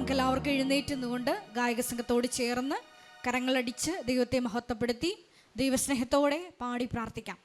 നമുക്കെല്ലാവർക്കും എഴുന്നേറ്റ് നിന്നുകൊണ്ട് ഗായക സംഘത്തോട് ചേർന്ന് കരങ്ങളടിച്ച് ദൈവത്തെ മഹത്വപ്പെടുത്തി ദൈവസ്നേഹത്തോടെ പാടി പ്രാർത്ഥിക്കാം.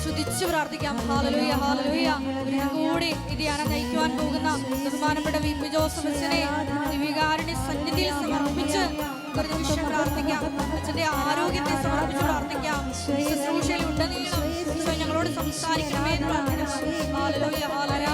സ്തുതിച്ചു പ്രാർത്ഥിക്കാം. Hallelujah, hallelujah. കൂടി ഈ ധ്യാനം നയിക്കുവാൻ പോകുന്ന ബഹുമാനപ്പെട്ട വി.പി. ജോസഫ് അച്ഛനെ ദിവ്യകാരുണ്യ സന്നിധിയിൽ സമർപ്പിച്ച് ഒരു നിമിഷം പ്രാർത്ഥിക്കാം. അച്ഛന്റെ ആരോഗ്യത്തെ സമർപ്പിച്ച് പ്രാർത്ഥിക്കാം. ശുശ്രൂഷയിൽ ഉടനീളം ഞങ്ങളോട് സംസാരിക്കണമേ എന്ന് പ്രാർത്ഥിക്കാം. Hallelujah, hallelujah.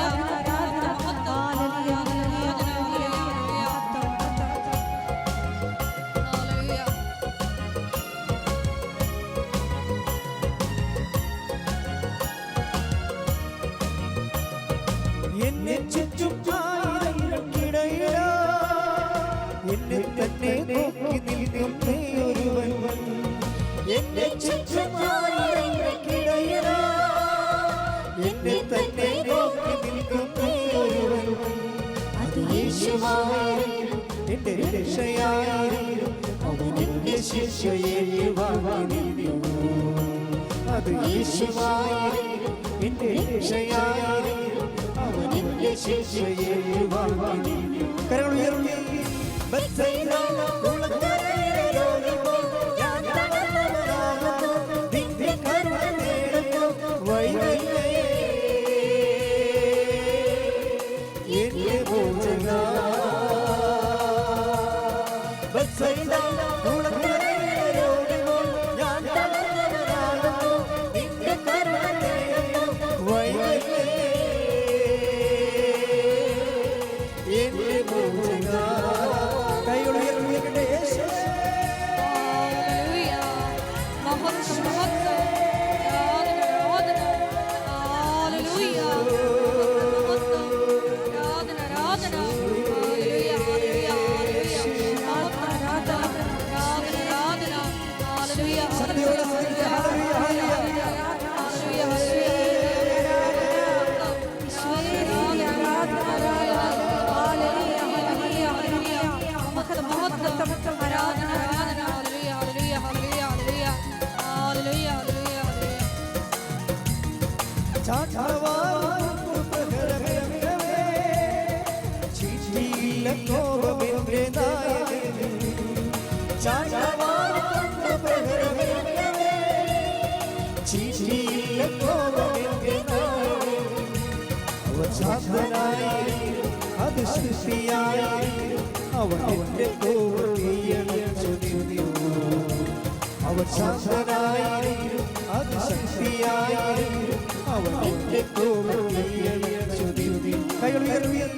Hallelujah.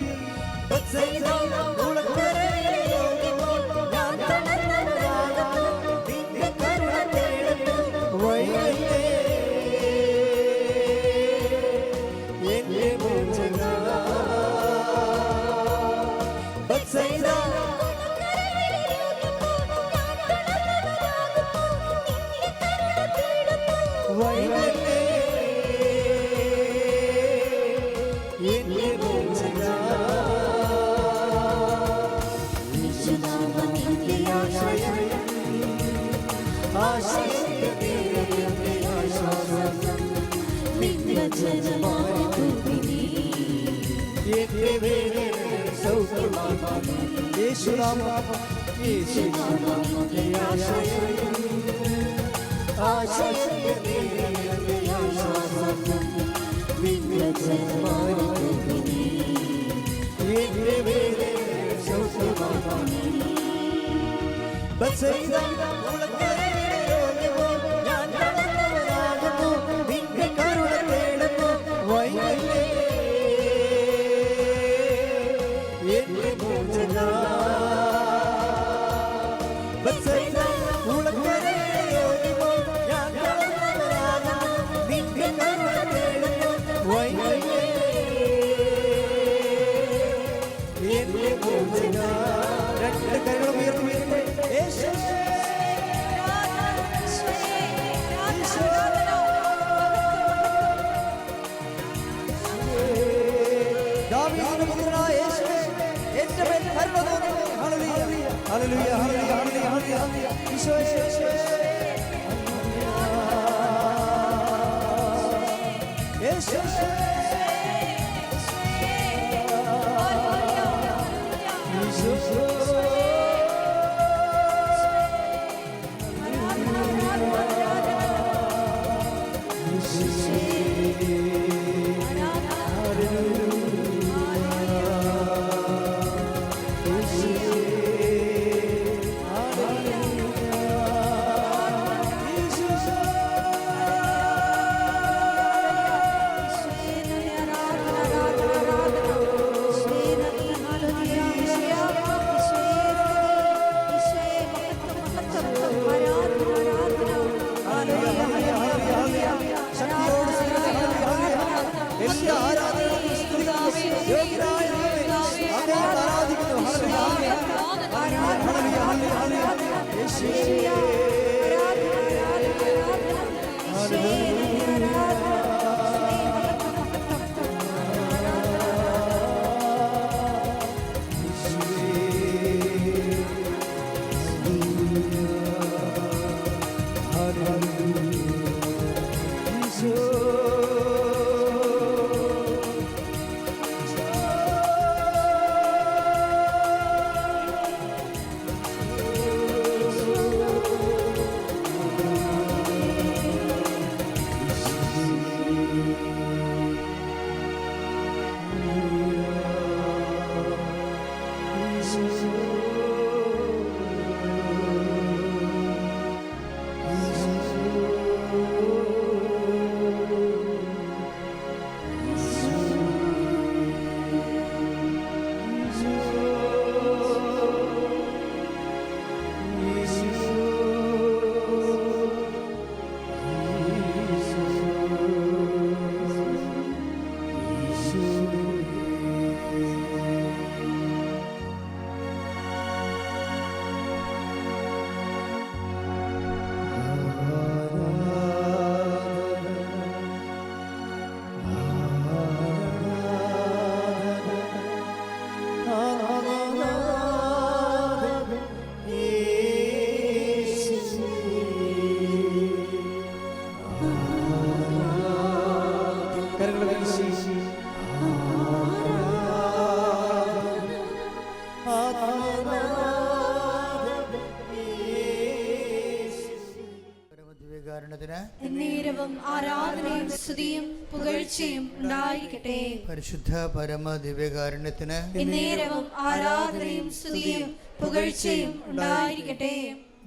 പരിശുദ്ധ പരമ ദിവ്യകാരുണ്യത്തിന് എന്നേരവും ആരാധനയും സ്തുതിയും പുകഴ്ചയും ഉണ്ടായിരിക്കട്ടെ.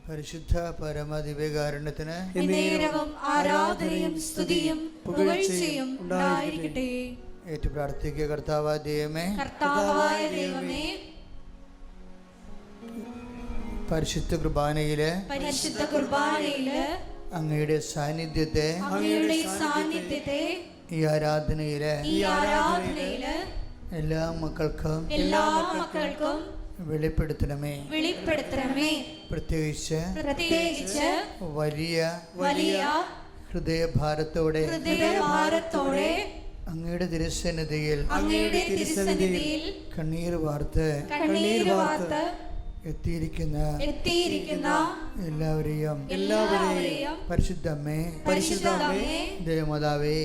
പരിശുദ്ധ പരമ ദിവ്യകാരുണ്യത്തിന് എന്നേരവും ആരാധനയും സ്തുതിയും പുകഴ്ചയും ഉണ്ടായിരിക്കട്ടെ. ഏറ്റു പ്രാർത്ഥിക്കുക. കർത്താവായ ദൈവമേ, കർത്താവായ ദൈവമേ, പരിശുദ്ധ കുർബാനയില് അങ്ങയുടെ സാന്നിധ്യത്തെ ഈ ആരാധനയില് എല്ലാ മക്കൾക്കും വെളിപ്പെടുത്തണമേ. പ്രത്യേകിച്ച് വലിയ ഹൃദയഭാരത്തോടെ അങ്ങയുടെ തിരുസന്നിധിയിൽ കണ്ണീർ വാർത്ത് എത്തിയിരിക്കുന്ന എല്ലാവരെയും പരിശുദ്ധമ്മേ, ദേവമാതാവേ,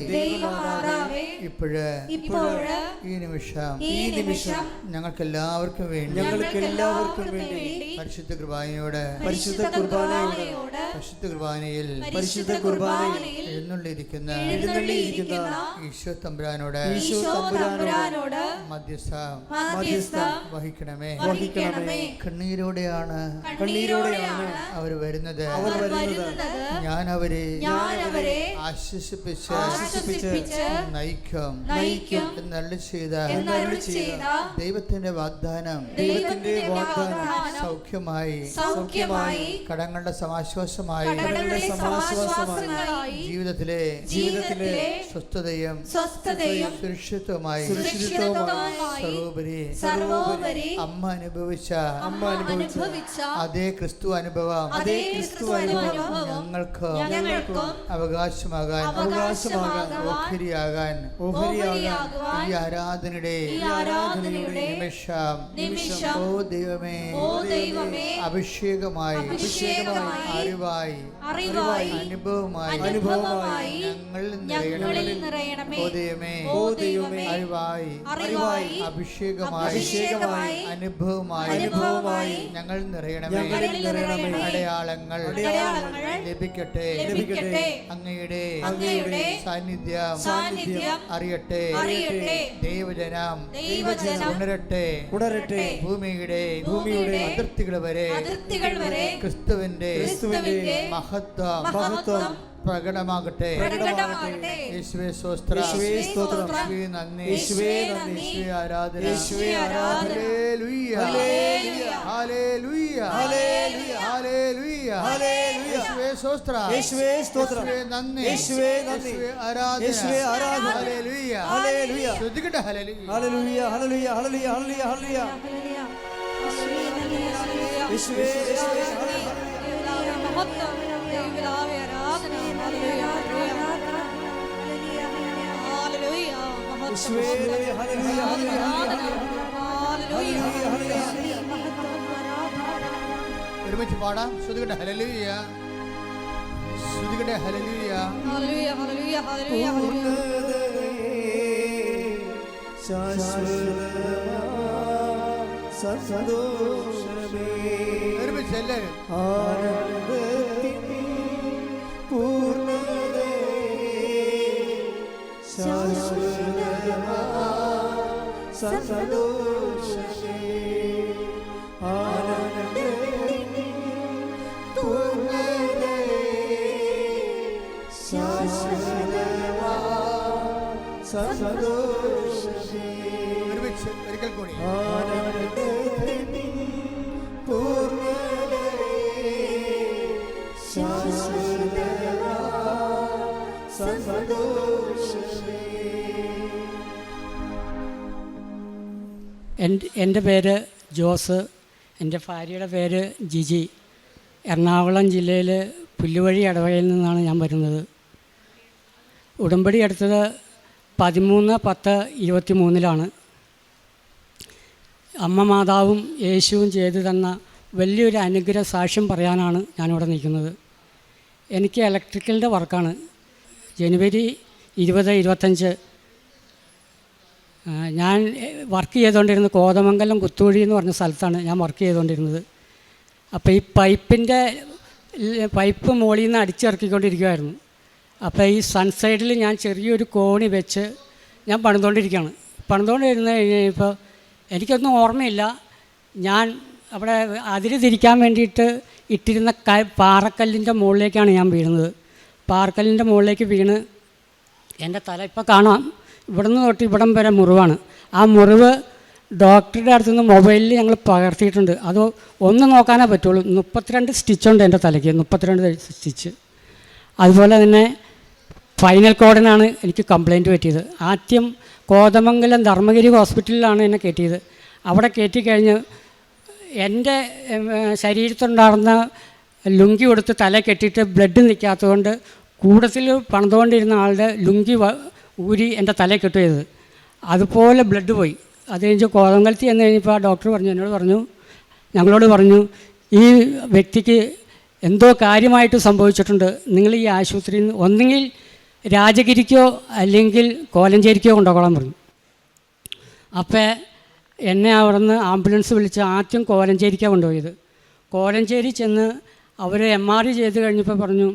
ഇപ്പോഴ് ഈ നിമിഷം ഞങ്ങൾക്ക് എല്ലാവർക്കും വേണ്ടി പരിശുദ്ധ കുർബാനയോട് പരിശുദ്ധ കുർബാനയിൽ എഴുന്നള്ളിയിരിക്കുന്ന ഈശോ തമ്പുരാനോട് മധ്യസ്ഥ വഹിക്കണമേ. കണ്ണീരോടെയാണ് അവർ വരുന്നത്. ഞാൻ അവരെ ആശ്വസിപ്പിച്ച് നയിക്കും എന്നരുളി ചെയ്ത ദൈവത്തിന്റെ വാഗ്ദാനം സൗഖ്യമായി കടങ്ങളുടെ സമാശ്വാസമായി ജീവിതത്തിലെ സ്വസ്ഥതയും സുരക്ഷിതവുമായി സർവോപരി അമ്മ അനുഭവിച്ച അതേ ക്രിസ്തു അനുഭവം ഞങ്ങൾക്ക് അവകാശമാകാൻ ഈ ആരാധനയുടെ നിമിഷം ഓ ദൈവമേ അഭിഷേകമായി അറിവായി അനുഭവമായി ഞങ്ങളിൽ നിറയണമേ. ഓ ദൈവമേ അറിവായി അഭിഷേകമായി അനുഭവമായി ഞങ്ങൾ നിറയണമേ. അടയാളങ്ങൾ ലഭിക്കട്ടെ. അങ്ങയുടെ സാന്നിധ്യം അറിയട്ടെ. ദൈവജനം ഉണരട്ടെ. ഭൂമിയുടെ അതിർത്തികൾ വരെ ക്രിസ്തുവിന്റെ മഹത്വം പ്രകടമാകട്ടെ. യേശുവേ സ്തോത്രം, യേശുവേ നന്ദി, യേശുവേ ആരാധന. ഹല്ലേലൂയ, ഹല്ലേലൂയ, ഹല്ലേലൂയ, യേശുവേ സ്തോത്രം, യേശുവേ നന്ദി, യേശുവേ ആരാധന. ഹല്ലേലൂയ, സ്തുതിക്കട്ടെ. ഹല്ലേലൂയ, യേശുവേ ഒരുമിച്ച് പാടാം. ശ്രുതികട്ടെ ഹല്ലേലൂയ, ശ്രുതികട്ടെ ഹല്ലേലൂയ. ഒരുമിച്ച് എല്ലാവരും ഒരുമിച്ച് ഒരിക്കൽ കൂടി എൻ്റെ പേര് ജോസ്, എൻ്റെ ഭാര്യയുടെ പേര് ജിജി. എറണാകുളം ജില്ലയിൽ പുല്ലുവഴി ഇടവകയിൽ നിന്നാണ് ഞാൻ വരുന്നത്. ഉടമ്പടി എടുത്തത് 13/10/23 അമ്മ മാതാവും യേശുവും ചെയ്തു തന്ന വലിയൊരു അനുഗ്രഹ സാക്ഷ്യം പറയാനാണ് ഞാനിവിടെ നിൽക്കുന്നത്. എനിക്ക് ഇലക്ട്രിക്കലിൻ്റെ വർക്കാണ്. ജനുവരി 20-25 ഞാൻ വർക്ക് ചെയ്തുകൊണ്ടിരുന്നത് കോതമംഗലം കുത്തുവഴി എന്ന് പറഞ്ഞ സ്ഥലത്താണ് ഞാൻ വർക്ക് ചെയ്തുകൊണ്ടിരുന്നത്. അപ്പോൾ ഈ പൈപ്പ് മുകളിൽ നിന്ന് അടിച്ചിറക്കിക്കൊണ്ടിരിക്കുമായിരുന്നു. അപ്പോൾ ഈ സൺസൈഡിൽ ഞാൻ ചെറിയൊരു കോണി വെച്ച് ഞാൻ പണിതുകൊണ്ടിരുന്ന് കഴിഞ്ഞപ്പോൾ എനിക്കൊന്നും ഓർമ്മയില്ല. ഞാൻ അവിടെ അതിര് തിരിക്കാൻ വേണ്ടിയിട്ട് ഇട്ടിരുന്ന പാറക്കല്ലിൻ്റെ മുകളിലേക്കാണ് ഞാൻ വീഴുന്നത്. പാറക്കല്ലിൻ്റെ മുകളിലേക്ക് വീണ് എൻ്റെ തല ഇപ്പോൾ കാണാം, ഇവിടുന്ന് തൊട്ട് ഇവിടം വരെ മുറിവാണ്. ആ മുറിവ് ഡോക്ടറുടെ അടുത്ത് നിന്ന് മൊബൈലിൽ ഞങ്ങൾ പകർത്തിയിട്ടുണ്ട്. അത് ഒന്ന് നോക്കാനേ പറ്റുള്ളൂ. 32 സ്റ്റിച്ചുണ്ട് എൻ്റെ തലയ്ക്ക്, 32 സ്റ്റിച്ച്. അതുപോലെ തന്നെ ഫൈനൽ കോഡിനാണ് എനിക്ക് കംപ്ലയിൻറ്റ് പറ്റിയത്. ആദ്യം കോതമംഗലം ധർമ്മഗിരി ഹോസ്പിറ്റലിലാണ് എന്നെ കയറ്റിയത്. അവിടെ കയറ്റിക്കഴിഞ്ഞ് എൻ്റെ ശരീരത്തുണ്ടായിരുന്ന ലുങ്കി കൊടുത്ത് തല കെട്ടിയിട്ട് ബ്ലഡ് നിൽക്കാത്തതുകൊണ്ട് കൂടത്തിൽ പണിതുകൊണ്ടിരുന്ന ആളുടെ ലുങ്കി ഊരി എൻ്റെ തല കെട്ടു ചെയ്തത്. അതുപോലെ ബ്ലഡ് പോയി. അത് കഴിഞ്ഞ് കോതമംഗലത്തിൽ ചെന്ന് കഴിഞ്ഞപ്പോൾ ആ ഡോക്ടർ പറഞ്ഞു, എന്നോട് പറഞ്ഞു, ഞങ്ങളോട് പറഞ്ഞു, ഈ വ്യക്തിക്ക് എന്തോ കാര്യമായിട്ട് സംഭവിച്ചിട്ടുണ്ട്. നിങ്ങൾ ഈ ആശുപത്രിയിൽ നിന്ന് ഒന്നുകിൽ രാജഗിരിക്കോ അല്ലെങ്കിൽ കോലഞ്ചേരിക്കോ കൊണ്ടുപോകാൻ പറഞ്ഞു. അപ്പോൾ എന്നെ അവിടുന്ന് ആംബുലൻസ് വിളിച്ച് ആദ്യം കോലഞ്ചേരിക്കാണ് കൊണ്ടുപോയത്. കോലഞ്ചേരി ചെന്ന് അവർ MRI ചെയ്ത് കഴിഞ്ഞപ്പോൾ പറഞ്ഞു,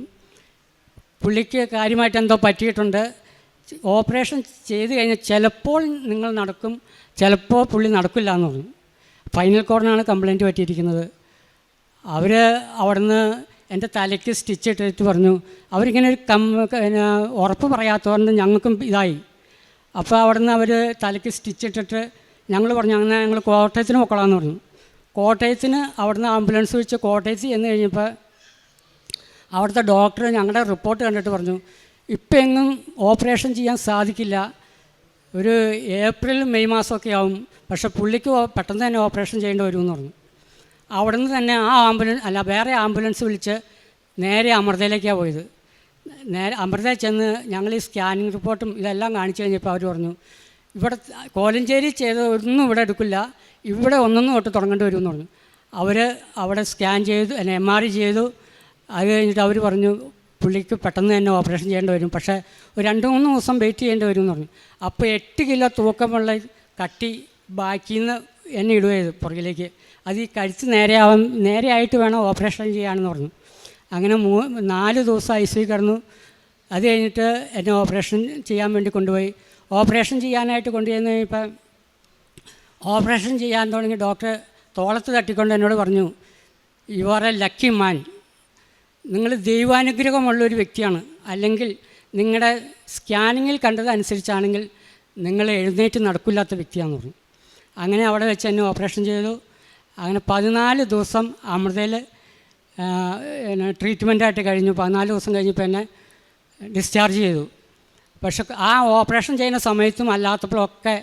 പുള്ളിക്ക് കാര്യമായിട്ട് എന്തോ പറ്റിയിട്ടുണ്ട്. ഓപ്പറേഷൻ ചെയ്ത് കഴിഞ്ഞാൽ ചിലപ്പോൾ നിങ്ങൾ നടക്കും, ചിലപ്പോൾ പുള്ളി നടക്കില്ല എന്ന് പറഞ്ഞു. Final കോഡിനാണ് complaint പറ്റിയിരിക്കുന്നത്. അവർ അവിടുന്ന് എൻ്റെ തലയ്ക്ക് സ്റ്റിച്ച് ഇട്ടിട്ട് പറഞ്ഞു, അവരിങ്ങനെ ഒരു ഉറപ്പ് പറയാത്തതുകൊണ്ട് ഞങ്ങൾക്കും ഇതായി. അപ്പോൾ അവിടുന്ന് അവർ തലയ്ക്ക് സ്റ്റിച്ച് ഇട്ടിട്ട് ഞങ്ങൾ പറഞ്ഞു, അങ്ങനെ ഞങ്ങൾ കോട്ടയത്തിന് പൊക്കളാന്ന് പറഞ്ഞു. കോട്ടയത്തിന് അവിടുന്ന് ആംബുലൻസ് വിളിച്ച് കോട്ടയത്ത് ചെന്ന് കഴിഞ്ഞപ്പോൾ അവിടുത്തെ ഡോക്ടർ ഞങ്ങളുടെ റിപ്പോർട്ട് കണ്ടിട്ട് പറഞ്ഞു, ഇപ്പം എങ്ങും ഓപ്പറേഷൻ ചെയ്യാൻ സാധിക്കില്ല, ഒരു ഏപ്രിൽ മെയ് മാസമൊക്കെ ആവും, പക്ഷേ പുള്ളിക്ക് പെട്ടെന്ന് തന്നെ ഓപ്പറേഷൻ ചെയ്യേണ്ടി വരുമെന്ന് പറഞ്ഞു. അവിടെ നിന്ന് തന്നെ ആ വേറെ ആംബുലൻസ് വിളിച്ച് നേരെ അമൃതയിലേക്കാണ് പോയത്. നേരെ അമൃതയിൽ ചെന്ന് ഞങ്ങൾ ഈ സ്കാനിങ് റിപ്പോർട്ടും ഇതെല്ലാം കാണിച്ചു കഴിഞ്ഞപ്പോൾ അവർ പറഞ്ഞു, ഇവിടെ കോലഞ്ചേരി ചെയ്ത് ഒന്നും ഇവിടെ എടുക്കില്ല, ഇവിടെ ഒന്നൊന്നും തൊട്ട് തുടങ്ങേണ്ടി വരുമെന്ന് പറഞ്ഞു. അവർ അവിടെ സ്കാൻ ചെയ്തു, MRI ചെയ്തു. അത് കഴിഞ്ഞിട്ട് അവർ പറഞ്ഞു, പുള്ളിക്ക് പെട്ടെന്ന് തന്നെ ഓപ്പറേഷൻ ചെയ്യേണ്ടി വരും, പക്ഷേ ഒരു 2-3 ദിവസം വെയിറ്റ് ചെയ്യേണ്ടി വരും എന്ന് പറഞ്ഞു. അപ്പോൾ 8 കിലോ തൂക്കമുള്ള കട്ടി ബാക്കിൽ നിന്ന് എന്നെ ഇടുകയത് പുറകിലേക്ക്. അത് ഈ കഴുത്ത് നേരെയായിട്ട് വേണം ഓപ്പറേഷൻ ചെയ്യാമെന്ന് പറഞ്ഞു. അങ്ങനെ 4 ദിവസം ICU കിടന്നു. അത് കഴിഞ്ഞിട്ട് എന്നെ ഓപ്പറേഷൻ ചെയ്യാൻ വേണ്ടി കൊണ്ടുപോയി. ഓപ്പറേഷൻ ചെയ്യാനായിട്ട് കൊണ്ടുചെന്ന് കഴിഞ്ഞപ്പോൾ ഓപ്പറേഷൻ ചെയ്യാൻ തുടങ്ങി ഡോക്ടർ തോളത്ത് തട്ടിക്കൊണ്ട് എന്നോട് പറഞ്ഞു, you are A lucky man, നിങ്ങൾ ദൈവാനുഗ്രഹമുള്ളൊരു വ്യക്തിയാണ്, അല്ലെങ്കിൽ നിങ്ങളുടെ സ്കാനിങ്ങിൽ കണ്ടതനുസരിച്ചാണെങ്കിൽ നിങ്ങൾ എഴുന്നേറ്റ് നടക്കില്ലാത്ത വ്യക്തിയാണെന്ന് പറഞ്ഞു. അങ്ങനെ അവിടെ വെച്ച് എന്നെ ഓപ്പറേഷൻ ചെയ്തു. അങ്ങനെ 14 ദിവസം അമൃതയിൽ ട്രീറ്റ്മെൻറ്റായിട്ട് കഴിഞ്ഞു. 14 ദിവസം കഴിഞ്ഞപ്പോൾ എന്നെ ഡിസ്ചാർജ് ചെയ്തു. പക്ഷെ ആ ഓപ്പറേഷൻ ചെയ്യുന്ന സമയത്തും അല്ലാത്തപ്പോഴൊക്കെ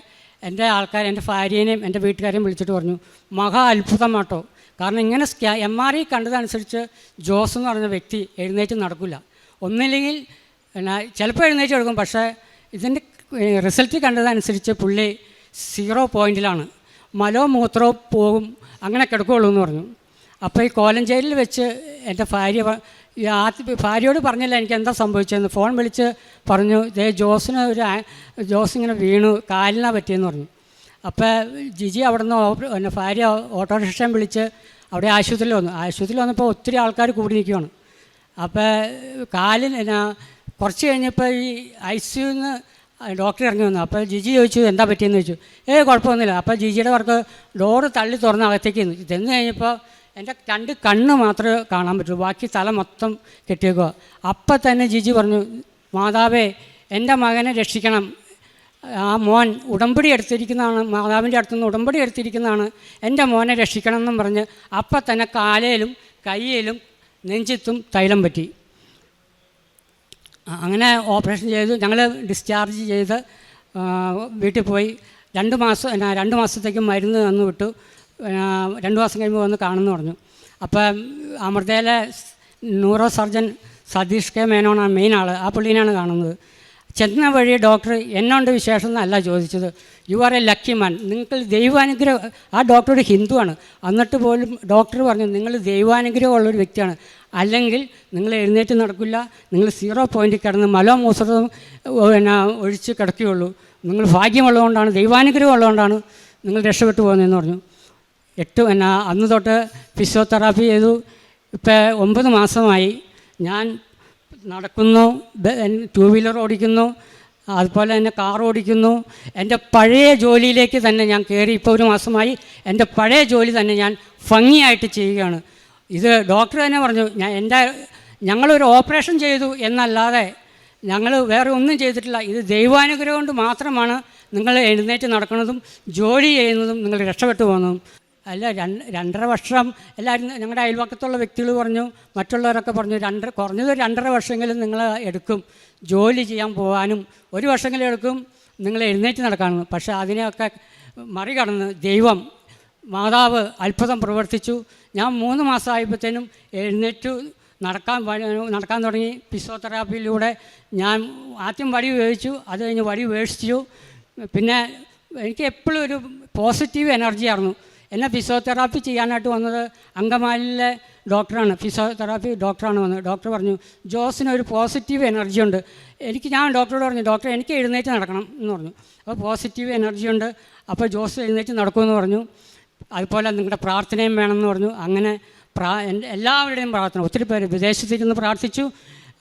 എൻ്റെ ആൾക്കാർ എൻ്റെ ഭാര്യേനെയും എൻ്റെ വീട്ടുകാരെയും വിളിച്ചിട്ട് പറഞ്ഞു, മഹാ അത്ഭുതമാട്ടോ, കാരണം ഇങ്ങനെ MRI കണ്ടതനുസരിച്ച് ജോസ് എന്ന് പറഞ്ഞ വ്യക്തി എഴുന്നേറ്റ് നടക്കില്ല. ഒന്നില്ലെങ്കിൽ ചിലപ്പോൾ എഴുന്നേറ്റ് എടുക്കും, പക്ഷേ ഇതിൻ്റെ റിസൾട്ട് കണ്ടതനുസരിച്ച് പുള്ളി 0 പോയിൻറ്റിലാണ്, മലോ മൂത്രോ പോകും, അങ്ങനെ കിടക്കുകയുള്ളൂ എന്ന് പറഞ്ഞു. അപ്പോൾ ഈ കോലഞ്ചേരിയിൽ വെച്ച് എൻ്റെ ഭാര്യയോട് പറഞ്ഞില്ല എനിക്ക് എന്താ സംഭവിച്ചതെന്ന്. ഫോൺ വിളിച്ച് പറഞ്ഞു, ഇതേ ജോസ് ഇങ്ങനെ വീണു, കാലിനാണ് പറ്റിയെന്ന് പറഞ്ഞു. അപ്പോൾ ജിജി അവിടെ നിന്ന് ഭാര്യ ഓട്ടോറിക്ഷ വിളിച്ച് അവിടെ ആശുപത്രിയിൽ വന്നു. ആശുപത്രിയിൽ വന്നപ്പോൾ ഒത്തിരി ആൾക്കാർ കൂടി നിൽക്കുകയാണ്. അപ്പോൾ കുറച്ച് കഴിഞ്ഞപ്പോൾ ഈ ICU നിന്ന് ഡോക്ടർ ഇറങ്ങി വന്നു. അപ്പോൾ ജിജി ചോദിച്ചു എന്താ പറ്റിയെന്ന് ചോദിച്ചു. കുഴപ്പമൊന്നുമില്ല. അപ്പോൾ ജിജിയുടെ വർക്ക് ഡോറ് തള്ളി തുറന്ന് അകത്തേക്ക് ചെന്ന് കഴിഞ്ഞപ്പോൾ എൻ്റെ 2 കണ്ണ് മാത്രമേ കാണാൻ പറ്റുള്ളൂ, ബാക്കി തല മൊത്തം കെട്ടിയേക്കുക. അപ്പം തന്നെ ജിജി പറഞ്ഞു, മാതാവേ എൻ്റെ മകനെ രക്ഷിക്കണം, ആ മോൻ ഉടമ്പടി എടുത്തിരിക്കുന്നതാണ്, മാതാവിൻ്റെ അടുത്തുനിന്ന് ഉടമ്പടി എടുത്തിരിക്കുന്നതാണ്, എൻ്റെ മോനെ രക്ഷിക്കണം എന്നും പറഞ്ഞ് അപ്പം തന്നെ കാലയിലും കയ്യിലും നെഞ്ചത്തും തൈലം പറ്റി. അങ്ങനെ ഓപ്പറേഷൻ ചെയ്തു. ഞങ്ങൾ ഡിസ്ചാർജ് ചെയ്ത് വീട്ടിൽ പോയി. 2 മാസത്തേക്ക് മരുന്ന് തന്നു വിട്ടു. 2 മാസം കഴിയുമ്പോൾ വന്ന് കാണുമെന്ന് പറഞ്ഞു. അപ്പം അമൃതയിലെ ന്യൂറോ സർജൻ സതീഷ് കെ മേനോനാണ് മെയിൻ ആൾ. ആ പുള്ളീനാണ് കാണുന്നത്. ചെന്ന വഴി ഡോക്ടർ എന്നോണ്ട് വിശേഷം എന്നല്ല ചോദിച്ചത്, you are A lucky man, നിങ്ങൾക്ക് ദൈവാനുഗ്രഹം. ആ ഡോക്ടർ ഒരു ഹിന്ദുവാണ്. എന്നിട്ട് പോലും ഡോക്ടർ പറഞ്ഞു, നിങ്ങൾ ദൈവാനുഗ്രഹമുള്ളൊരു വ്യക്തിയാണ്, അല്ലെങ്കിൽ നിങ്ങൾ എഴുന്നേറ്റ് നടക്കില്ല, നിങ്ങൾ 0 പോയിൻറ്റിൽ കിടന്ന് മലോ മൂത്രവും ഒഴിച്ച് കിടക്കുകയുള്ളൂ, നിങ്ങൾ ഭാഗ്യമുള്ളതുകൊണ്ടാണ്, ദൈവാനുഗ്രഹം ഉള്ളതുകൊണ്ടാണ് നിങ്ങൾ രക്ഷപ്പെട്ടു പോകുന്നതെന്ന് പറഞ്ഞു. അന്ന് തൊട്ട് ഫിസിയോതെറാപ്പി ചെയ്തു. ഇപ്പോൾ 9 മാസമായി ഞാൻ നടക്കുന്നു, 2 വീലർ ഓടിക്കുന്നു, അതുപോലെ തന്നെ കാർ ഓടിക്കുന്നു. എൻ്റെ പഴയ ജോലിയിലേക്ക് തന്നെ ഞാൻ കയറി. ഇപ്പോൾ 1 മാസമായി എൻ്റെ പഴയ ജോലി തന്നെ ഞാൻ ഭംഗിയായിട്ട് ചെയ്യുകയാണ്. ഇത് ഡോക്ടർ തന്നെ പറഞ്ഞു, ഞങ്ങളൊരു ഓപ്പറേഷൻ ചെയ്തു എന്നല്ലാതെ ഞങ്ങൾ വേറെ ഒന്നും ചെയ്തിട്ടില്ല. ഇത് ദൈവാനുഗ്രഹം കൊണ്ട് മാത്രമാണ് നിങ്ങൾ എഴുന്നേറ്റ് നടക്കുന്നതും ജോലി ചെയ്യുന്നതും നിങ്ങൾ രക്ഷപ്പെട്ടു പോകുന്നതും. അല്ല 2.5 വർഷം എല്ലാവരും ഞങ്ങളുടെ അയൽവക്കത്തുള്ള വ്യക്തികൾ പറഞ്ഞു, മറ്റുള്ളവരൊക്കെ പറഞ്ഞു കുറഞ്ഞത് 2.5 വർഷമെങ്കിലും നിങ്ങൾ എടുക്കും ജോലി ചെയ്യാൻ പോകാനും, 1 വർഷമെങ്കിലും എടുക്കും നിങ്ങൾ എഴുന്നേറ്റ് നടക്കാനും. പക്ഷേ അതിനെയൊക്കെ മറികടന്ന് ദൈവം മാതാവ് അത്ഭുതം പ്രവർത്തിച്ചു. ഞാൻ 3 മാസമായപ്പോഴത്തേനും എഴുന്നേറ്റ് നടക്കാൻ തുടങ്ങി. ഫിസിയോതെറാപ്പിയിലൂടെ ഞാൻ ആദ്യം വടി ഉപയോഗിച്ചു, അത് കഴിഞ്ഞ് വടി ഉപേക്ഷിച്ചു. പിന്നെ എനിക്ക് എപ്പോഴും ഒരു പോസിറ്റീവ് എനർജിയായിരുന്നു. എന്നെ ഫിസിയോതെറാപ്പി ചെയ്യാനായിട്ട് വന്നത് അങ്കമാലിയിലെ ഡോക്ടറാണ്, ഫിസിയോതെറാപ്പി ഡോക്ടറാണ് വന്നത്. ഡോക്ടർ പറഞ്ഞു ജോസിനൊരു പോസിറ്റീവ് എനർജി ഉണ്ട്. ഞാൻ ഡോക്ടറോട് പറഞ്ഞു, ഡോക്ടർ എനിക്ക് എഴുന്നേറ്റ് നടക്കണം എന്ന് പറഞ്ഞു. അപ്പോൾ പോസിറ്റീവ് എനർജി ഉണ്ട്, അപ്പോൾ ജോസ് എഴുന്നേറ്റ് നടക്കുമെന്ന് പറഞ്ഞു. അതുപോലെ നിങ്ങളുടെ പ്രാർത്ഥനയും വേണമെന്ന് പറഞ്ഞു. അങ്ങനെ എല്ലാവരുടെയും പ്രാർത്ഥന, ഒത്തിരി പേര് വിദേശത്തിരുന്ന് പ്രാർത്ഥിച്ചു.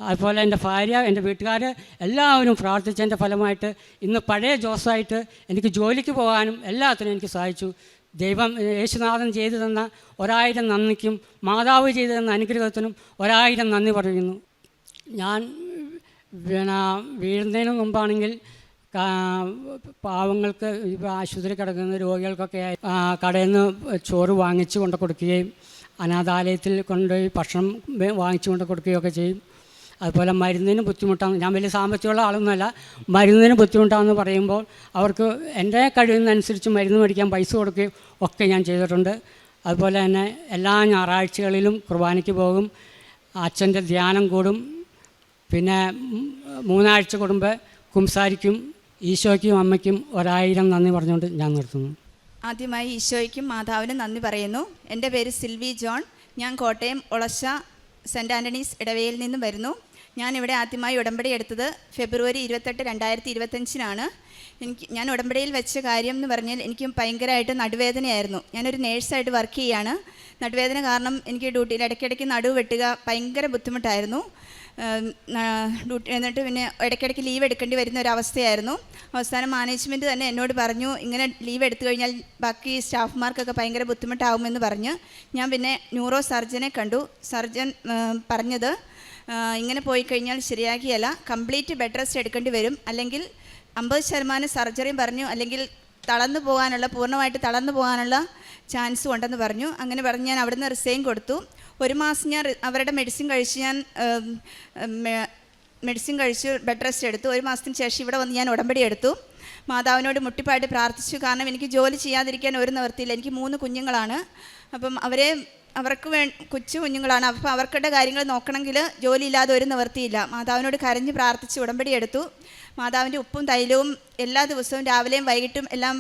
അതുപോലെ എൻ്റെ ഭാര്യ, എൻ്റെ വീട്ടുകാർ എല്ലാവരും പ്രാർത്ഥിച്ചതിൻ്റെ ഫലമായിട്ട് ഇന്ന് പഴയ ജോസായിട്ട് എനിക്ക് ജോലിക്ക് പോകാനും എല്ലാത്തിനും എനിക്ക് സഹായിച്ചു. ദൈവം യേശുനാഥൻ ചെയ്തു തന്ന 1000 നന്ദിക്കും മാതാവ് ചെയ്തു തന്ന അനുഗ്രഹത്തിനും 1000 നന്ദി പറയുന്നു. ഞാൻ വീഴുന്നതിന് മുമ്പാണെങ്കിൽ പാവങ്ങൾക്ക് ഇപ്പോൾ ആശുപത്രി കിടക്കുന്ന രോഗികൾക്കൊക്കെ കടയിൽ നിന്ന് ചോറ് വാങ്ങിച്ചു കൊണ്ട് കൊടുക്കുകയും അനാഥാലയത്തിൽ കൊണ്ടുപോയി ഭക്ഷണം വാങ്ങിച്ചു കൊണ്ട് കൊടുക്കുകയൊക്കെ ചെയ്യും. അതുപോലെ മരുന്നിന് ബുദ്ധിമുട്ടാണ്, ഞാൻ വലിയ സാമ്പത്തികമുള്ള ആളൊന്നുമല്ല, മരുന്നിന് ബുദ്ധിമുട്ടാണെന്ന് പറയുമ്പോൾ അവർക്ക് എൻ്റെ കഴിവിനനുസരിച്ച് മരുന്ന് മേടിക്കാൻ പൈസ കൊടുക്കുകയും ഒക്കെ ഞാൻ ചെയ്തിട്ടുണ്ട്. അതുപോലെ തന്നെ എല്ലാ ഞായറാഴ്ചകളിലും കുർബാനയ്ക്ക് പോകും, അച്ഛൻ്റെ ധ്യാനം കൂടും, പിന്നെ 3 ആഴ്ച കൂടുമ്പോൾ കുംസാരിക്കും. ഈശോയ്ക്കും അമ്മയ്ക്കും 1000 നന്ദി പറഞ്ഞുകൊണ്ട് ഞാൻ നിർത്തുന്നു. ആദ്യമായി ഈശോയ്ക്കും മാതാവിനും നന്ദി പറയുന്നു. എൻ്റെ പേര് സിൽവി ജോൺ. ഞാൻ കോട്ടയം ഒളശ സെൻറ്റ് ആൻ്റണീസ് ഇടവയിൽ നിന്നും വരുന്നു. ഞാനിവിടെ ആദ്യമായി ഉടമ്പടി എടുത്തത് ഫെബ്രുവരി 28, 2025 ഞാൻ ഉടമ്പടിയിൽ വെച്ച കാര്യം എന്ന് പറഞ്ഞാൽ എനിക്ക് ഭയങ്കരമായിട്ട് നടുവേദനയായിരുന്നു. ഞാനൊരു നേഴ്സായിട്ട് വർക്ക് ചെയ്യുകയാണ്. നടുവേദന കാരണം എനിക്ക് ഡ്യൂട്ടിയിൽ ഇടയ്ക്കിടയ്ക്ക് നടുവ് വെട്ടുക ഭയങ്കര ബുദ്ധിമുട്ടായിരുന്നു. എന്നിട്ട് പിന്നെ ഇടയ്ക്കിടയ്ക്ക് ലീവ് എടുക്കേണ്ടി വരുന്ന ഒരവസ്ഥയായിരുന്നു. അവസാനം മാനേജ്മെൻറ്റ് തന്നെ എന്നോട് പറഞ്ഞു, ഇങ്ങനെ ലീവ് എടുത്തു കഴിഞ്ഞാൽ ബാക്കി സ്റ്റാഫ്മാർക്കൊക്കെ ഭയങ്കര ബുദ്ധിമുട്ടാവുമെന്ന് പറഞ്ഞ് ഞാൻ പിന്നെ ന്യൂറോ സർജനെ കണ്ടു. സർജൻ പറഞ്ഞത് ഇങ്ങനെ പോയി കഴിഞ്ഞാൽ ശരിയാക്കിയല്ല, കംപ്ലീറ്റ് ബെഡ് റെസ്റ്റ് എടുക്കേണ്ടി വരും, അല്ലെങ്കിൽ 50% സർജറിയും പറഞ്ഞു, അല്ലെങ്കിൽ പൂർണ്ണമായിട്ട് തളർന്നു പോകാനുള്ള ചാൻസും ഉണ്ടെന്ന് പറഞ്ഞു. അങ്ങനെ പറഞ്ഞ് ഞാൻ അവിടുന്ന് റിസൈൻ കൊടുത്തു. 1 മാസം ഞാൻ അവരുടെ മെഡിസിൻ കഴിച്ച് ബെഡ് റെസ്റ്റ് എടുത്തു. 1 മാസത്തിന് ശേഷം ഇവിടെ വന്ന് ഞാൻ ഉടമ്പടി എടുത്തു. മാതാവിനോട് മുട്ടിപ്പായിട്ട് പ്രാർത്ഥിച്ചു. കാരണം എനിക്ക് ജോലി ചെയ്യാതിരിക്കാൻ ഒരു നിവൃത്തിയില്ല. എനിക്ക് 3 കുഞ്ഞുങ്ങളാണ്. അപ്പം അവർക്ക് കൊച്ചു കുഞ്ഞുങ്ങളാണ്. അപ്പം അവർക്കുടെ കാര്യങ്ങൾ നോക്കണമെങ്കിൽ ജോലിയില്ലാതെ ഒരു നിവൃത്തിയില്ല. മാതാവിനോട് കരഞ്ഞ് പ്രാർത്ഥിച്ച് ഉടമ്പടി എടുത്തു. മാതാവിൻ്റെ ഉപ്പും തൈലവും എല്ലാ ദിവസവും രാവിലെയും വൈകിട്ടും എല്ലാം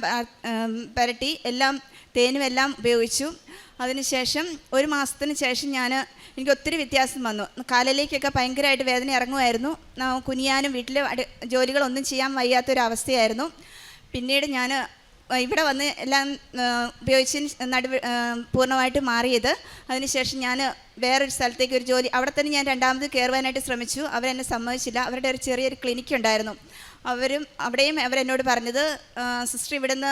പുരട്ടി എല്ലാം തേനും എല്ലാം ഉപയോഗിച്ചു. അതിനുശേഷം 1 മാസത്തിന് ശേഷം എനിക്ക് ഒത്തിരി വ്യത്യാസം വന്നു. കാലിലേക്കൊക്കെ ഭയങ്കരമായിട്ട് വേദന ഇറങ്ങുമായിരുന്നു. കുനിയാനും വീട്ടിലെ ജോലികളൊന്നും ചെയ്യാൻ വയ്യാത്തൊരവസ്ഥയായിരുന്നു. പിന്നീട് ഞാൻ ഇവിടെ വന്ന് എല്ലാം ഉപയോഗിച്ച് പൂർണ്ണമായിട്ട് മാറിയത്. അതിനുശേഷം ഞാൻ വേറൊരു സ്ഥലത്തേക്ക് ഒരു ജോലി, അവിടെ തന്നെ ഞാൻ 2ാമത് കയറുവാനായിട്ട് ശ്രമിച്ചു. അവരെന്നെ സമ്മതിച്ചില്ല. അവരുടെ ഒരു ചെറിയൊരു ക്ലിനിക്ക് ഉണ്ടായിരുന്നു. അവിടെയും അവരെന്നോട് പറഞ്ഞത്, സിസ്റ്റർ ഇവിടുന്ന്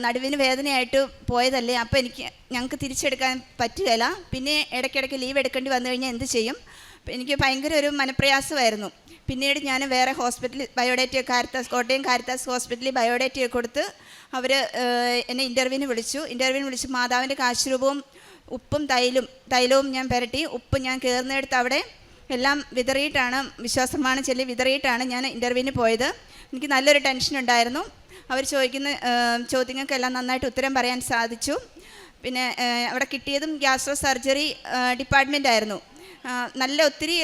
നടുവിന് വേദനയായിട്ട് പോയതല്ലേ, അപ്പോൾ ഞങ്ങൾക്ക് തിരിച്ചെടുക്കാൻ പറ്റുകയില്ല, പിന്നെ ഇടയ്ക്കിടയ്ക്ക് ലീവ് എടുക്കേണ്ടി വന്നു കഴിഞ്ഞാൽ എന്ത് ചെയ്യും? എനിക്ക് ഭയങ്കര ഒരു മനപ്രയാസമായിരുന്നു. പിന്നീട് ഞാൻ വേറെ ഹോസ്പിറ്റലിൽ ബയോഡേറ്റ കോട്ടയം കാരിത്താസ് ഹോസ്പിറ്റലിൽ ബയോഡേറ്റ കൊടുത്ത് അവർ എന്നെ ഇൻ്റർവ്യൂവിന് വിളിച്ചു. മാതാവിൻ്റെ കാശുരൂപവും ഉപ്പും തൈലവും ഞാൻ പുരട്ടി. ഉപ്പ് ഞാൻ കയറുന്നിടത്ത് അവിടെ എല്ലാം വിതറിയിട്ടാണ്, വിശ്വാസപ്രമാണം ചൊല്ലി വിതറിയിട്ടാണ് ഞാൻ ഇൻ്റർവ്യൂവിന് പോയത്. എനിക്ക് നല്ലൊരു ടെൻഷൻ ഉണ്ടായിരുന്നു. അവർ ചോദിക്കുന്ന ചോദ്യങ്ങൾക്കെല്ലാം നന്നായിട്ട് ഉത്തരം പറയാൻ സാധിച്ചു. പിന്നെ അവിടെ കിട്ടിയതും ഗ്യാസ്ട്രോ സർജറി ഡിപ്പാർട്ട്മെൻറ്റായിരുന്നു. നല്ല ഒത്തിരി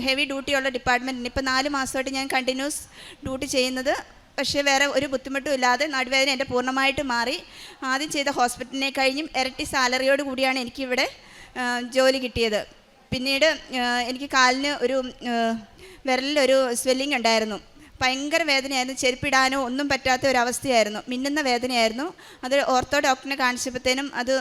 ഹെവി ഡ്യൂട്ടിയുള്ള ഡിപ്പാർട്ട്മെൻറ്റിന് ഇപ്പോൾ 4 മാസമായിട്ട് ഞാൻ കണ്ടിന്യൂസ് ഡ്യൂട്ടി ചെയ്യുന്നത്. പക്ഷേ വേറെ ഒരു ബുദ്ധിമുട്ടും ഇല്ലാതെ നടുവേദന എൻ്റെ പൂർണ്ണമായിട്ട് മാറി. ആദ്യം ചെയ്ത ഹോസ്പിറ്റലിനെ കഴിഞ്ഞും ഇരട്ടി സാലറിയോട് കൂടിയാണ് എനിക്കിവിടെ ജോലി കിട്ടിയത്. പിന്നീട് എനിക്ക് കാലിന് വിരലിലൊരു സ്വെല്ലിംഗ് ഉണ്ടായിരുന്നു. ഭയങ്കര വേദനയായിരുന്നു. ചെരുപ്പിടാനോ ഒന്നും പറ്റാത്ത ഒരവസ്ഥയായിരുന്നു. മിന്നുന്ന വേദനയായിരുന്നു. അത് ഓർത്തോ ഡോക്ടറിനെ കാണിച്ചപ്പോഴത്തേനും അത്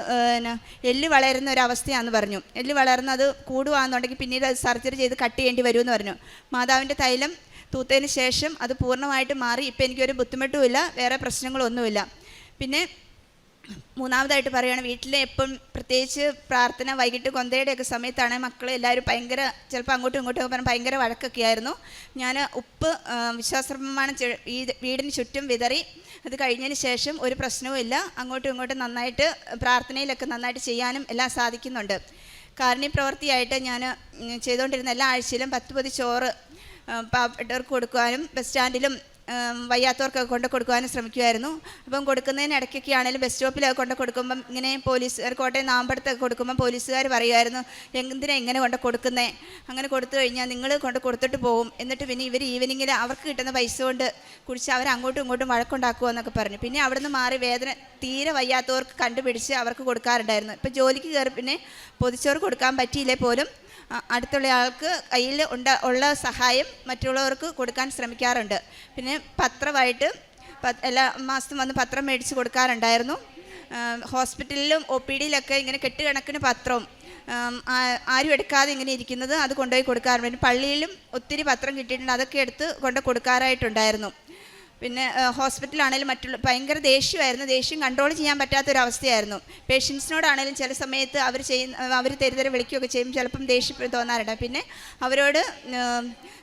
എല്ല് വളരുന്ന ഒരവസ്ഥയാണെന്ന് പറഞ്ഞു. എല്ല് വളർന്ന് അത് കൂടുകയാണെന്നുണ്ടെങ്കിൽ പിന്നീട് അത് സർജറി ചെയ്ത് കട്ട് ചെയ്യേണ്ടി വരുമെന്ന് പറഞ്ഞു. മാതാവിൻ്റെ തൈലം തൂത്തതിന് ശേഷം അത് പൂർണ്ണമായിട്ട് മാറി. ഇപ്പം എനിക്കൊരു ബുദ്ധിമുട്ടുമില്ല, വേറെ പ്രശ്നങ്ങളൊന്നുമില്ല. പിന്നെ മൂന്നാമതായിട്ട് പറയുകയാണ്, വീട്ടിൽ എപ്പം പ്രത്യേകിച്ച് പ്രാർത്ഥന വൈകിട്ട് കൊന്തയുടെയൊക്കെ സമയത്താണ് മക്കൾ എല്ലാവരും ഭയങ്കര ചിലപ്പോൾ അങ്ങോട്ടും ഇങ്ങോട്ടും പറഞ്ഞ് ഭയങ്കര വഴക്കൊക്കെ ആയിരുന്നു. ഞാൻ ഉപ്പ് വിശ്വാസപ്രമാണം ഈ വീടിന് ചുറ്റും വിതറി. അത് കഴിഞ്ഞതിന് ശേഷം ഒരു പ്രശ്നവും ഇല്ല. അങ്ങോട്ടും ഇങ്ങോട്ടും നന്നായിട്ട് പ്രാർത്ഥനയിലൊക്കെ നന്നായിട്ട് ചെയ്യാനും എല്ലാം സാധിക്കുന്നുണ്ട്. കാരുണ്യപ്രവൃത്തിയായിട്ട് ഞാൻ ചെയ്തുകൊണ്ടിരുന്ന എല്ലാ ആഴ്ചയിലും 10 പൊതി ചോറ് പാവപ്പെട്ടവർക്ക് കൊടുക്കുവാനും ബസ് സ്റ്റാൻഡിലും വയ്യാത്തവർക്കൊക്കെ കൊണ്ട് കൊടുക്കുവാനും ശ്രമിക്കുമായിരുന്നു. അപ്പം കൊടുക്കുന്നതിന് ഇടയ്ക്കൊക്കെ ആണെങ്കിലും ബസ് സ്റ്റോപ്പിലൊക്കെ കൊണ്ട് കൊടുക്കുമ്പം ഇങ്ങനെ പോലീസുകാർ കോട്ടയം നാമ്പടത്തൊക്കെ കൊടുക്കുമ്പം പോലീസുകാർ പറയുമായിരുന്നു, എന്തിനാ ഇങ്ങനെ കൊണ്ട് കൊടുക്കുന്നേ, അങ്ങനെ കൊടുത്തു കഴിഞ്ഞാൽ നിങ്ങൾ കൊണ്ട് കൊടുത്തിട്ട് പോകും, എന്നിട്ട് പിന്നെ ഇവർ ഈവനിങ്ങിൽ അവർക്ക് കിട്ടുന്ന പൈസ കൊണ്ട് കുടിച്ച് അവർ അങ്ങോട്ടും ഇങ്ങോട്ടും വഴക്കുണ്ടാക്കുമോ എന്നൊക്കെ പറഞ്ഞു. പിന്നെ അവിടെ നിന്ന് മാറി വേദന തീരെ വയ്യാത്തവർക്ക് കണ്ടുപിടിച്ച് അവർക്ക് കൊടുക്കാറുണ്ടായിരുന്നു. ഇപ്പം ജോലിക്ക് കയറി പിന്നെ പൊതിച്ചോറ് കൊടുക്കാൻ പറ്റിയില്ലേ പോലും അടുത്തുള്ള ആൾക്ക് കയ്യിൽ ഉള്ള സഹായം മറ്റുള്ളവർക്ക് കൊടുക്കാൻ ശ്രമിക്കാറുണ്ട്. പിന്നെ പത്രമായിട്ട് എല്ലാ മാസവും വന്ന് പത്രം മേടിച്ച് കൊടുക്കാറുണ്ടായിരുന്നു. ഹോസ്പിറ്റലിലും OPD ഇങ്ങനെ കെട്ടുകണക്കിന് പത്രവും ആരും എടുക്കാതെ ഇങ്ങനെ ഇരിക്കുന്നത് അത് കൊണ്ടുപോയി കൊടുക്കാറുണ്ട്. പിന്നെ പള്ളിയിലും ഒത്തിരി പത്രം കിട്ടിയിട്ടുണ്ട്, അതൊക്കെ എടുത്ത് കൊണ്ട് കൊടുക്കാറായിട്ടുണ്ടായിരുന്നു. പിന്നെ ഹോസ്പിറ്റലാണെങ്കിലും ഭയങ്കര ദേഷ്യം കൺട്രോൾ ചെയ്യാൻ പറ്റാത്തൊരവസ്ഥയായിരുന്നു. പേഷ്യൻസിനോടാണെങ്കിലും ചില സമയത്ത് അവർ തെരുതരെ വിളിക്കുകയൊക്കെ ചെയ്യും, ചിലപ്പം ദേഷ്യം തോന്നാറുണ്ട്. പിന്നെ അവരോട്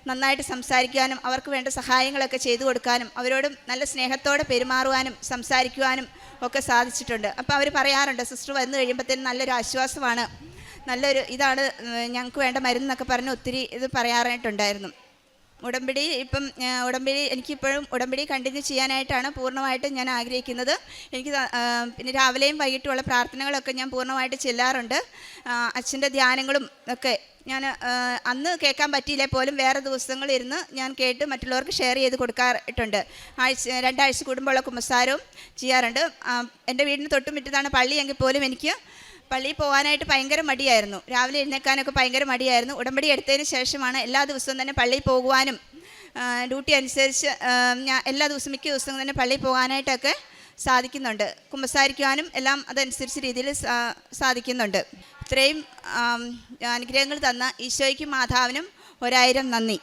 നന്നായിട്ട് സംസാരിക്കാനും അവർക്ക് വേണ്ട സഹായങ്ങളൊക്കെ ചെയ്തു കൊടുക്കാനും അവരോട് നല്ല സ്നേഹത്തോടെ പെരുമാറുവാനും സംസാരിക്കുവാനും ഒക്കെ സാധിച്ചിട്ടുണ്ട്. അപ്പോൾ അവർ പറയാറുണ്ട്, സിസ്റ്റർ വന്നു കഴിയുമ്പോഴത്തേനും നല്ലൊരു ആശ്വാസമാണ്, നല്ലൊരു ഇതാണ് ഞങ്ങൾക്ക് വേണ്ട മരുന്നൊക്കെ പറഞ്ഞ് ഒത്തിരി ഇത് പറയാറായിട്ടുണ്ടായിരുന്നു. ഉടമ്പടി എനിക്കിപ്പോഴും ഉടമ്പടി കണ്ടിന്യൂ ചെയ്യാനായിട്ടാണ് പൂർണ്ണമായിട്ട് ഞാൻ ആഗ്രഹിക്കുന്നത്. എനിക്ക് പിന്നെ രാവിലെയും വൈകിട്ടുമുള്ള പ്രാർത്ഥനകളൊക്കെ ഞാൻ പൂർണ്ണമായിട്ട് ചെല്ലാറുണ്ട്. അച്ഛൻ്റെ ധ്യാനങ്ങളും ഒക്കെ ഞാൻ അന്ന് കേൾക്കാൻ പറ്റിയില്ലേ പോലും വേറെ ദിവസങ്ങളിരുന്ന് ഞാൻ കേട്ട് മറ്റുള്ളവർക്ക് ഷെയർ ചെയ്ത് കൊടുക്കാറുണ്ട്. 2 ആഴ്ച കൂടുമ്പോഴുള്ള കുമ്പസാരവും ചെയ്യാറുണ്ട്. എൻ്റെ വീടിന് തൊട്ടുമുറ്റത്താണ് പള്ളി എങ്കിൽ പോലും എനിക്ക് പള്ളിയിൽ പോകാനായിട്ട് ഭയങ്കര മടിയായിരുന്നു. രാവിലെ എഴുന്നേൽക്കാനൊക്കെ ഭയങ്കര മടിയായിരുന്നു. ഉടമ്പടി എടുത്തതിന് ശേഷമാണ് എല്ലാ ദിവസവും തന്നെ പള്ളിയിൽ പോകുവാനും ഡ്യൂട്ടി അനുസരിച്ച് ഞാൻ എല്ലാ ദിവസവും മിക്ക ദിവസവും തന്നെ പള്ളിയിൽ പോകാനായിട്ടൊക്കെ സാധിക്കുന്നുണ്ട്. കുമ്പസാരിക്കുവാനും എല്ലാം അതനുസരിച്ച് രീതിയിൽ സാധിക്കുന്നുണ്ട്. ഇത്രയും അനുഗ്രഹങ്ങൾ തന്ന ഈശോയ്ക്കും മാതാവിനും 1000 നന്ദി.